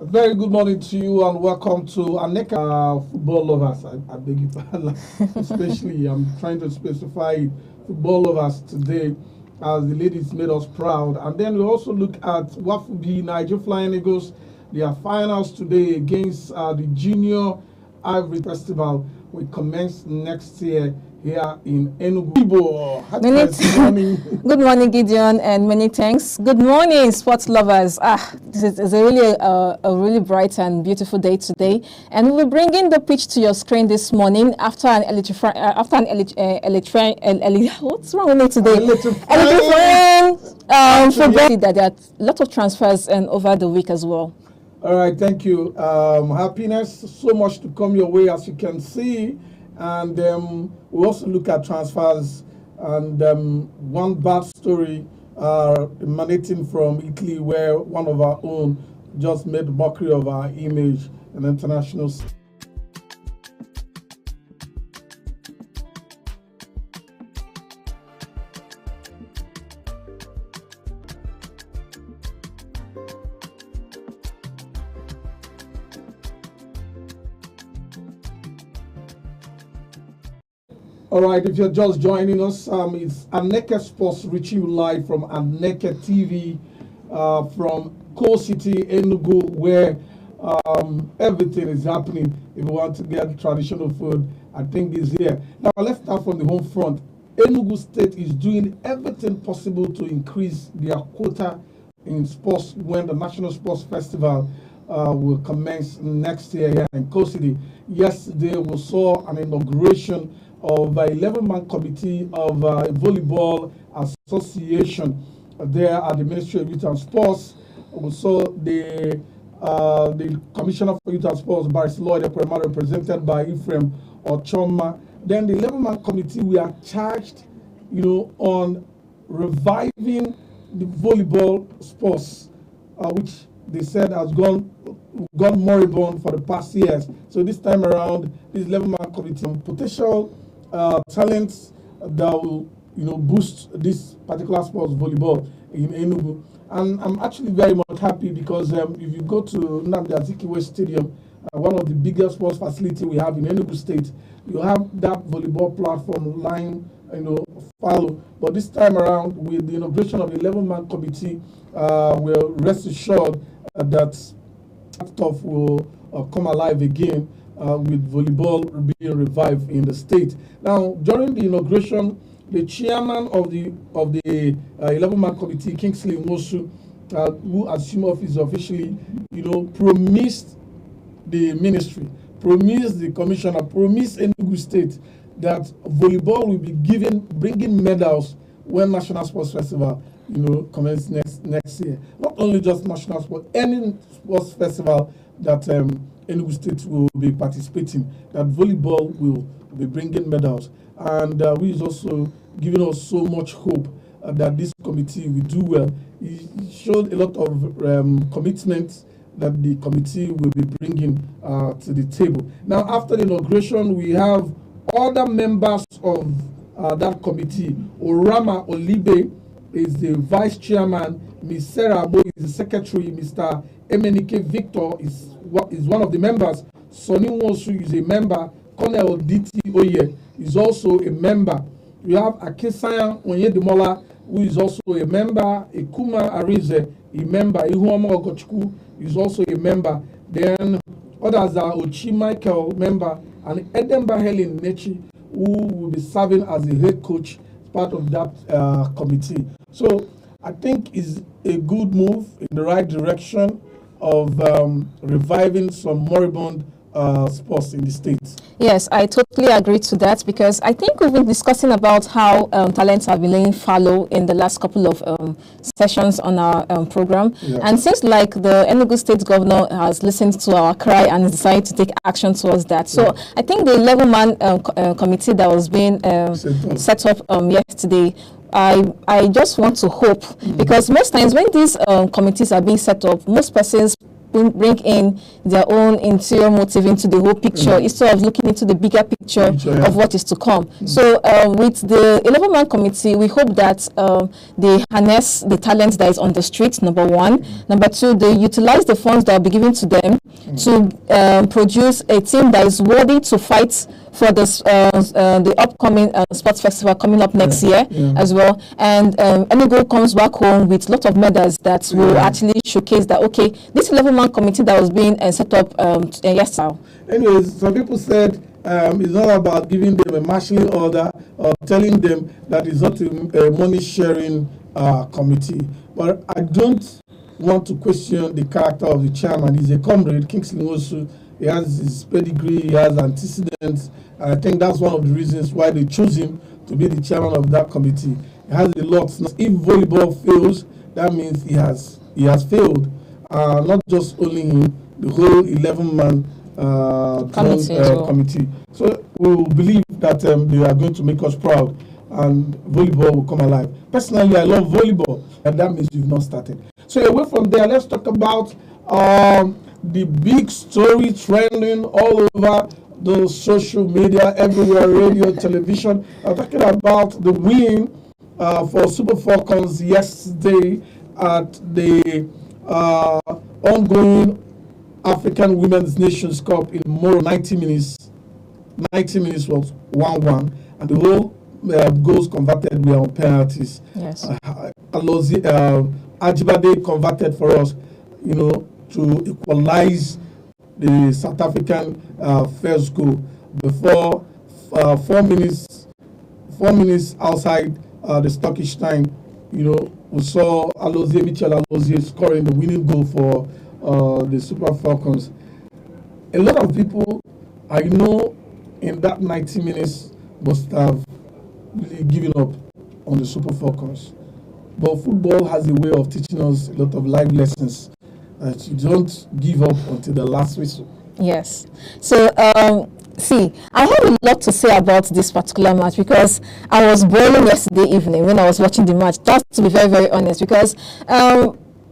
A very good morning to you and welcome to Aneke football lovers. I beg you pardon, especially I'm trying to specify football lovers today as the ladies made us proud. And then we also look at what will be Niger Flying Eagles. Their finals today against the Junior Ivory Festival will commence next year here in Enugu. Good morning. Good morning, Gideon, and many thanks. Good morning, sports lovers. This is a really bright and beautiful day today, and we're bringing the pitch to your screen this morning after an what's wrong with me today? Electrifying football. That there are a lot of transfers and over the week as well. All right, thank you. Happiness, so much to come your way, as you can see. And we also look at transfers and one bad story emanating from Italy, where one of our own just made mockery of our image in international. All right, if you're just joining us, it's Aneke Sports reaching you live from Aneke TV from Coal City, Enugu, where everything is happening. If you want to get traditional food, I think is here. Now, let's start from the home front. Enugu State is doing everything possible to increase their quota in sports when the National Sports Festival will commence next year here in Coal City. Yesterday, we saw an inauguration of an 11-man committee of volleyball association there at the Ministry of Youth and Sports. We saw the Commissioner for Youth and Sports, Barrister Lloyd Ekwemadu, represented by Ephraim Ochoma. Then the 11-man committee, we are charged, on reviving the volleyball sports, which they said has gone moribund for the past years. So this time around, this 11-man committee, potential talents that will, boost this particular sports, volleyball, in Enugu. And I'm actually very much happy because if you go to Nnamdi Azikiwe Stadium, one of the biggest sports facility we have in Enugu State, you have that volleyball platform line, follow. But this time around, with the inauguration of the 11-man committee, we'll rest assured that stuff will come alive again. With volleyball being revived in the state. Now, during the inauguration, the chairman of the 11-man committee, Kingsley Mosu, who assumed office officially, promised the ministry, promised the commissioner, promised Enugu State that volleyball will be bringing medals when National Sports Festival, commences next year. Not only just National Sports, any sports festival that Enugu State will be participating, that volleyball will be bringing medals. And we is also giving us so much hope that this committee will do well. It showed a lot of commitment that the committee will be bringing to the table. Now, after the inauguration, we have other members of that committee. Orama Olibe is the vice chairman, Ms. Sarah Abo is the secretary, Mr. Aneke Victor is one of the members. Sonny Nwosu is a member. Colonel D.T. Oye is also a member. We have Akesayan Onyedemola, who is also a member. Ekuma Arize, a member. Ihuoma Ogochukwu is also a member. Then others are Ochi Michael, member, and Edemba Helen Nechi, who will be serving as the head coach, part of that committee. So I think is a good move in the right direction of reviving some moribund sports in the States. Yes, I totally agree to that, because I think we've been discussing about how talents have been laying fallow in the last couple of sessions on our program. Yeah. And seems like the Enugu State governor has listened to our cry and decided to take action towards that. So yeah. I think the 11-man committee that was being set up yesterday, I just want to hope, because most times when these committees are being set up, most persons bring in their own interior motive into the whole picture instead of looking into the bigger picture of what is to come. So with the 11-man committee, we hope that they harness the talent that is on the street, number one. Number two, they utilize the funds that will be given to them to produce a team that is worthy to fight for this, the upcoming sports festival coming up next year as well. And Enugu comes back home with a lot of medals that will actually showcase that, okay, this 11-man committee that was being set up yesterday. Anyways, some people said it's not about giving them a marshalling order or telling them that it's not a money-sharing committee. But I don't want to question the character of the chairman. He's a comrade, Kingsley Nwosu. He has his pedigree, he has antecedents, and I think that's one of the reasons why they chose him to be the chairman of that committee. He has a lot. If volleyball fails, that means he has failed. Not just only him, the whole 11-man committee. So we will believe that they are going to make us proud and volleyball will come alive. Personally, I love volleyball, and that means you've not started. So away from there, let's talk about the big story trending all over the social media, everywhere, radio, television. I'm talking about the win for Super Falcons yesterday at the ongoing African Women's Nations Cup in Moro. 90 minutes was 1-1, and the whole goals converted were on penalties. Yes. Ajibade converted for us, to equalize the South African first goal before 4 minutes outside the stoppage time. We saw Michel Alozie scoring the winning goal for the Super Falcons. A lot of people I know in that 90 minutes must have really given up on the Super Falcons. But football has a way of teaching us a lot of life lessons. You don't give up until the last whistle. Yes. So, see, I have a lot to say about this particular match because I was boiling yesterday evening when I was watching the match. Just to be very, very honest, because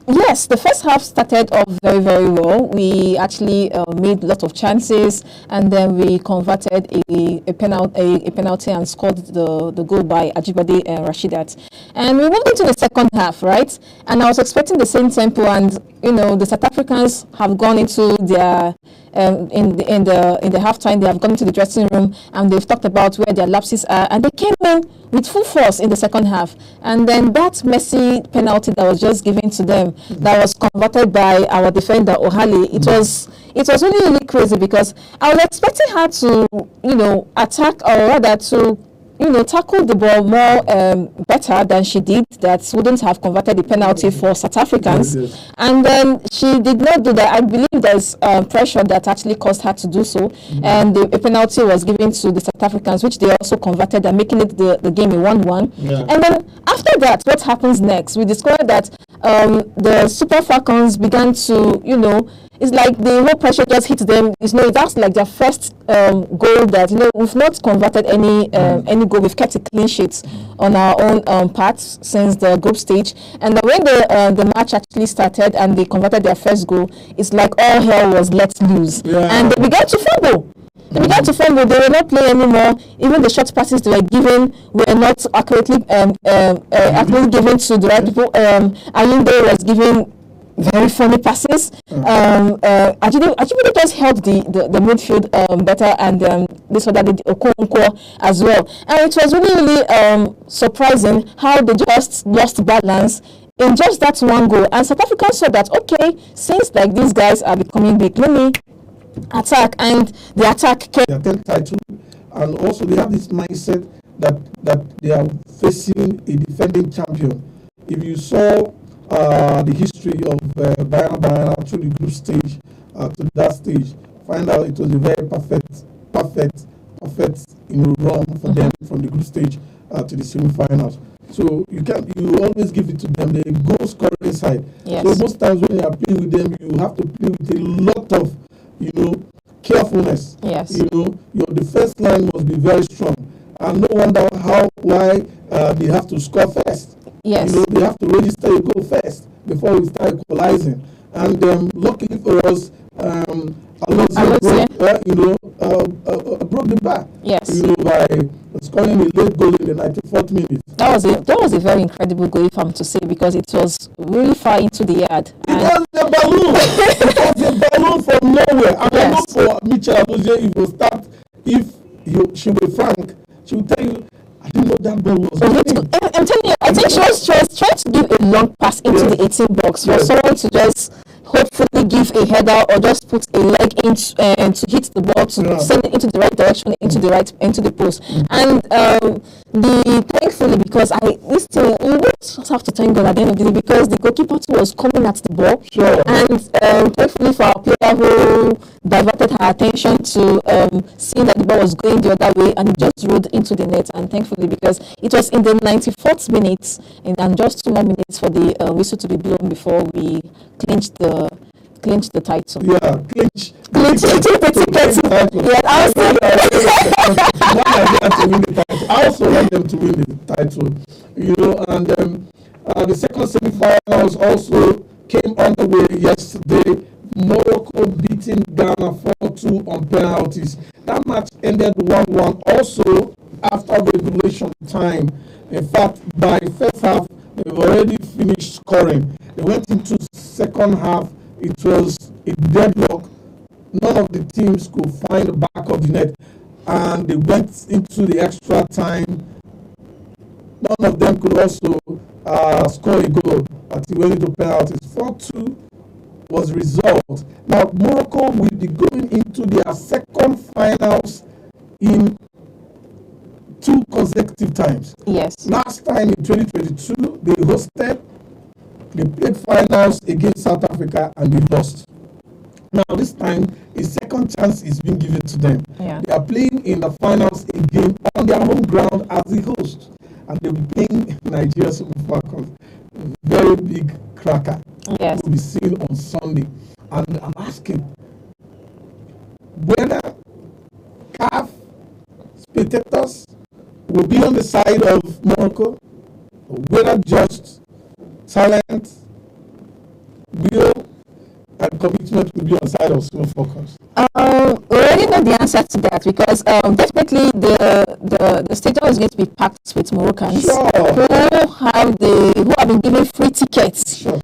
yes, the first half started off very, very well. We actually made a lot of chances, and then we converted a penalty and scored the goal by Ajibade and Rashidat. And we moved into the second half, right? And I was expecting the same tempo, and the South Africans have gone into their in the halftime. They have gone into the dressing room and they've talked about where their lapses are, and they came in with full force in the second half. And then that messy penalty that was just given to them, that was converted by our defender Ohali, it was really, really crazy because I was expecting her to attack, or rather to tackle the ball more better than she did. That wouldn't have converted the penalty for South Africans. Yes. And then she did not do that. I believe there's pressure that actually caused her to do so. And a penalty was given to the South Africans, which they also converted and making it the game a 1-1. Yeah. And then after that, what happens next? We discovered that the Super Falcons began to, it's like the whole pressure just hits them. That's like their first goal that, we've not converted any goal. We've kept a clean sheet on our own part since the group stage. And when the match actually started and they converted their first goal, it's like all hell was let loose. Yeah. And they began to fumble. They began to fumble. They were not playing anymore. Even the short passes they were given were not accurately given to the right people. Ayinde was giving very funny passes. Ajibade just held the midfield better, and this other did Okonkwo as well. And it was really, really surprising how they just lost balance in just that one goal. And South Africa saw that, okay, since like these guys are becoming big, let me attack, and the attack came. They are 10th title, and also they have this mindset that they are facing a defending champion. If you saw the history of Bayana through the group stage to that stage, find out it was a very perfect run for them from the group stage to the semi-finals. So you always give it to them. They goal scoring side. Yes. So most times when you are playing with them, you have to play with a lot of carefulness. Yes. Your defense line must be very strong, and no wonder why they have to score first. Yes. They have to register a goal first before we start equalizing. And luckily for us, Alonso. broke the bar. Yes. By scoring a late goal in the 94th minute. That was a very incredible goal, if I'm to say, because it was really far into the yard. It was a balloon. It was a balloon from nowhere. And I know for Michelle Adozie, if she will be frank, she will tell you, I didn't know that ball was going. I'm telling you, I think she was trying to give a long pass into the 18 box for someone to just hopefully give a header or just put a leg into and to hit the ball to send it into the right direction, into the post. And thankfully, because this thing, you just have to thank God at the end of the day, because the goalkeeper was coming at the ball, and thankfully for our player who diverted her attention to seeing that the ball was going the other way, and it just rolled into the net. And thankfully, because it was in the 94th minute, and just 2 more minutes for the whistle to be blown before we clinched the title. Yeah, clinch the title. Yeah, I also want them to win the title. And the second semi-finals also came on the way yesterday. Morocco beating Ghana 4-2 on penalties. That match ended 1-1 also after regulation time. In fact, by first half, they've already finished scoring. They went into second half. It was a deadlock. None of the teams could find the back of the net, and they went into the extra time. None of them could also score a goal, but he went into penalties. 4-2 was resolved. Now, Morocco will be going into their second finals in 2 consecutive times. Yes. Last time in 2022, they hosted. They played finals against South Africa and they lost. Now this time, a second chance is being given to them. Yeah. They are playing in the finals again on their home ground as the host, and they'll be playing Nigeria Super Falcons. Very big cracker. Yes. Will be seen on Sunday. And I'm asking whether CAF spectators will be on the side of Morocco, or whether just talent, will, and commitment will be on the side of Super Falcons. We already know the answer to that, because definitely the stadium is going to be packed with Moroccans who have been given free tickets to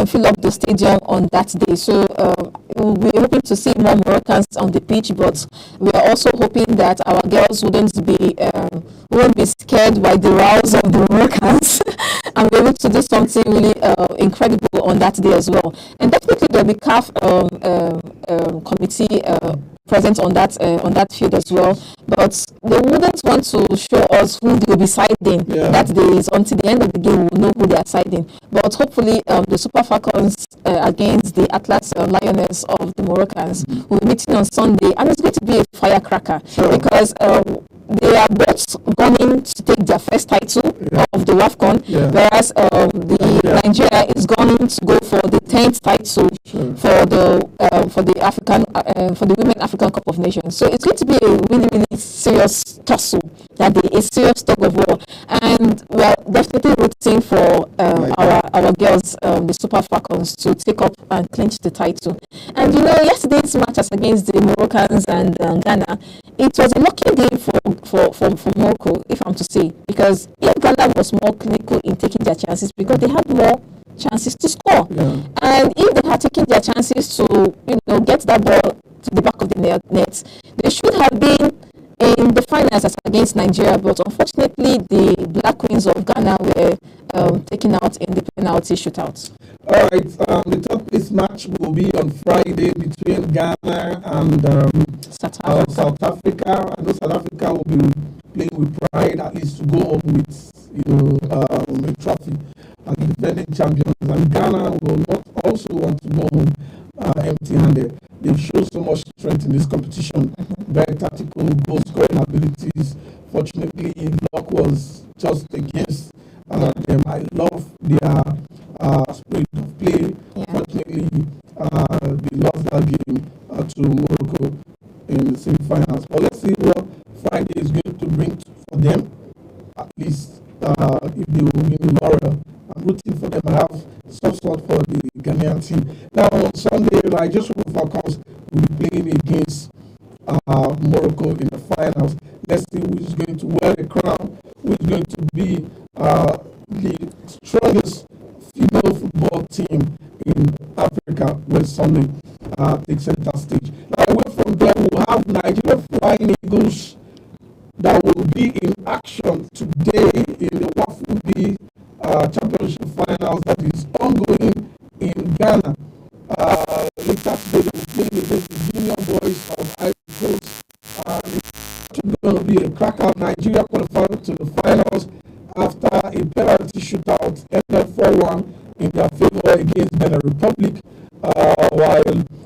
fill up the stadium on that day. So we're hoping to see more Moroccans on the pitch, but we are also hoping that our girls won't be scared by the rows of the Moroccans and be able to do something really incredible on that day as well. And definitely there'll be CAF committee present on that field as well, but they wouldn't want to show us who they will be siding that day. Is until the end of the game we'll know who they are siding. But hopefully the Super Falcons against the Atlas Lioness of the Moroccans will be meeting on Sunday, and it's going to be a firecracker because they are both gunning to take their first title of the WAFCON, whereas the Nigeria is gunning to go for the 10th title for the Women African Cup of Nations. So it's going to be a really, really serious tussle, a serious tug of war, and we are definitely rooting for our girls, the Super Falcons, to take up and clinch the title. And yesterday's matches against the Moroccans and Ghana, it was a lucky game for Morocco, if I'm to say, because if Ghana was more clinical in taking their chances, because they had more chances to score, and if they had taken their chances to get that ball to the back of the net, they should have been in the finals against Nigeria, but unfortunately the Black Queens of Ghana were taken out in the penalty shootout. All right, the top place match will be on Friday between Ghana and South Africa. I know South Africa will be playing with pride, at least to go home with a trophy as the defending champions. And Ghana will not also want to go home empty-handed. They've shown so much strength in this competition, very tactical, goal scoring abilities. Fortunately, luck was just against them. I love their spirit of play. Fortunately, they lost that game to Morocco in the semi-finals. But let's see what Friday is going to bring for them. At least if they will win the laurel, I'm rooting for them. I have some sort for the Ghanaian team. Now on Sunday, Nigeria Super Falcons will be playing against Morocco in the finals. Let's see who is going to wear the crown, who is going to be the strongest female football team in Africa when Sunday takes center stage. Now away from there, we'll have Nigeria Flying Eagles that will be in action today in the Wafu B Championship Finals that is ongoing in Ghana. Later today, they will play against the junior boys of Ivory Coast. It's going to be a cracker. Nigeria qualified to the finals after a penalty shootout ended 4-1 in their favor against Benin Republic, while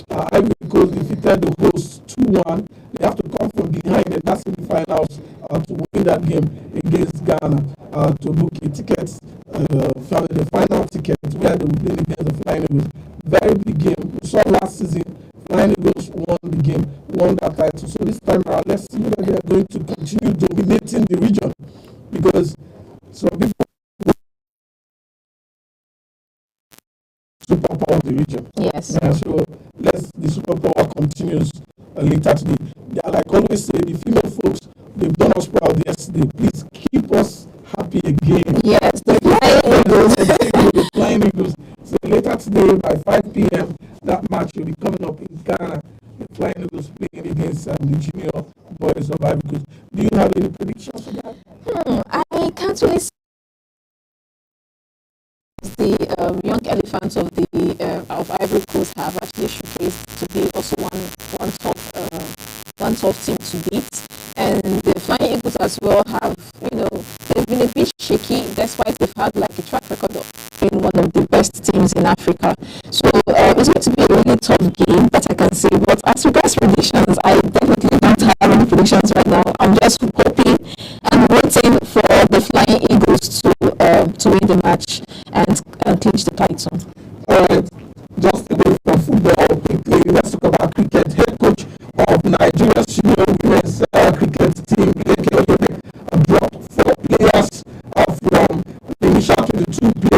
Ivory Coast defeated the hosts 2-1. They have to come from behind in that semi-finals to win that game against Ghana to book a ticket, the final ticket where they will play against the Flying Eagles. Very big game. We saw last season, Flying Eagles won the game, won that title. So this time around, let's see whether they are going to continue dominating the region, because some people superpower the region. Yes. So the superpower continues later today. Like always say, the female folks, they've done us proud yesterday. Please keep us happy again. Yes, the Flying Eagles. The Flying Eagles. So later today by 5 p.m., that match will be coming up in Ghana. The Flying Eagles playing against the junior boys of Ivory Coast. Do you have any predictions for that? I can't really see the young elephants of the of Ivory Coast have actually showcased to be also one tough team to beat, and the Flying Eagles as well have, they've been a bit shaky despite they've had like a track record of being one of the best teams in Africa. So it's going to be a really tough game that I can say. But as regards predictions, I definitely don't have any predictions right now. I'm just hoping and waiting for the Flying Eagles to win the match and clinch the title. All right, just away from football quickly, let's talk about cricket. Head coach of Nigeria's senior women's cricket team, Aneke, dropped 4 players from the initial 22 players